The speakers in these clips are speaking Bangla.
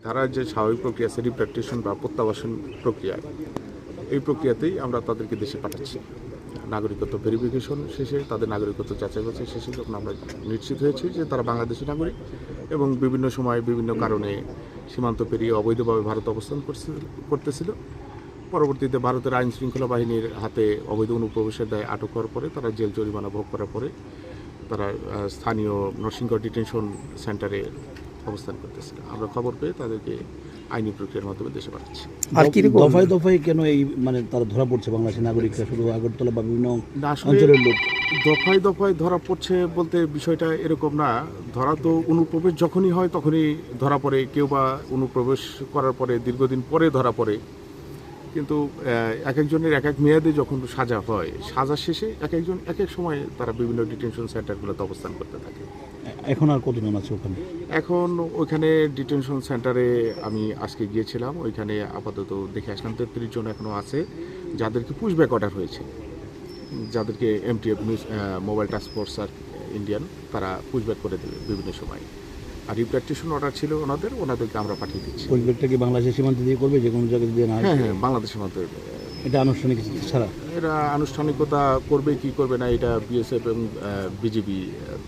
তারা যে স্বাভাবিক প্রক্রিয়া আছে রিপ্যাট্রিয়েশন বা প্রত্যাবাসন প্রক্রিয়া, এই প্রক্রিয়াতেই আমরা তাদেরকে দেশে পাঠাচ্ছি। নাগরিকত্ব ভেরিফিকেশন শেষে, তাদের নাগরিকত্ব যাচাই বাছাই শেষে যখন আমরা নিশ্চিত হয়েছি যে তারা বাংলাদেশি নাগরিক এবং বিভিন্ন সময় বিভিন্ন কারণে সীমান্ত পেরিয়ে অবৈধভাবে ভারত অবস্থান করতেছিল, পরবর্তীতে ভারতের আইন শৃঙ্খলা বাহিনীর হাতে অবৈধ অনুপ্রবেশের দায়ে আটক হওয়ার পরে তারা জেল জরিমানা ভোগ করার পরে তারা স্থানীয় নরসিংগড় ডিটেনশন সেন্টারে অবস্থান করতেছিল। আমরা খবর পেয়ে তাদেরকে আইনি প্রক্রিয়ার মাধ্যমে দেশে পাঠাচ্ছি। আর কি দফায় দফায় কেন এই মানে তারা ধরা পড়ছে বাংলাদেশের নাগরিকরা, শুধু আগরতলা বা বিভিন্ন আসলে অঞ্চলের লোক? দফায় দফায় ধরা পড়ছে বলতে বিষয়টা এরকম না। ধরা তো অনুপ্রবেশ যখনই হয় তখনই ধরা পড়ে, কেউ বা অনুপ্রবেশ করার পরে দীর্ঘদিন পরে ধরা পড়ে। কিন্তু এক একজনের এক এক মেয়াদে যখন সাজা হয়, সাজা শেষে এক একজন এক এক সময় তারা বিভিন্ন ডিটেনশন সেন্টারগুলোতে অবস্থান করতে থাকে। এখন আর কতজন আছে ওখানে? এখন ওইখানে ডিটেনশন সেন্টারে আমি আজকে গিয়েছিলাম, ওইখানে আপাতত দেখে আসলাম 33 জন এখনও আছে যাদেরকে পুশব্যাক অর্ডার হয়েছে, যাদেরকে এমটিএফ মোবাইল টাস্ক ফোর্স আর ইন্ডিয়ান তারা পুশব্যাক করে দেবে বিভিন্ন সময়। আর রিপ্যাট্রিয়েশন অর্ডার ছিল ওনাদেরকে আমরা পাঠিয়ে দিচ্ছি। পরিবেশটা কি বাংলাদেশের সীমান্ত দিয়ে করবে, যে কোনো জায়গায় দিয়ে না? হ্যাঁ, বাংলাদেশের মধ্যে এটা আনুষ্ঠানিক ছাড়া? এরা আনুষ্ঠানিকতা করবে কি করবে না, এটা বিএসএফ এবং বিজিবি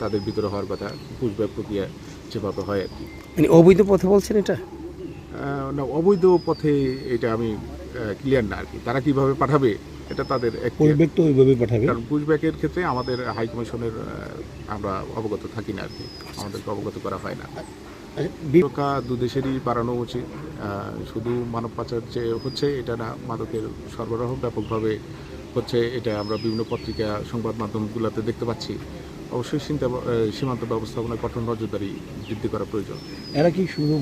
তাদের ভিতরে হওয়ার কথা। পুশব্যাক প্রক্রিয়া যেভাবে হয় আর কি। মানে অবৈধ পথে বলছেন এটা? না, অবৈধ পথে এটা আমি ক্লিয়ার না আর কি। তারা কিভাবে পাঠাবে এটা তাদের পরিবেশ তো ওইভাবেই পাঠাবে। কারণ পুশব্যাকের ক্ষেত্রে আমাদের হাই কমিশনের আমরা অবগত থাকি না আর কি, আমাদেরকে অবগত করা হয় না। সুরক্ষা দু দেশেরই বাড়ানো উচিত। শুধু মানব পাচার যে হচ্ছে এটা না, মাদকের সরবরাহ ব্যাপকভাবে হচ্ছে, এটা আমরা বিভিন্ন পত্রিকা সংবাদ মাধ্যমগুলোতে দেখতে পাচ্ছি। অবশ্যই সীমান্ত ব্যবস্থাপনায় কঠোর নজরদারি বৃদ্ধি করা প্রয়োজন। এরা কি শুধু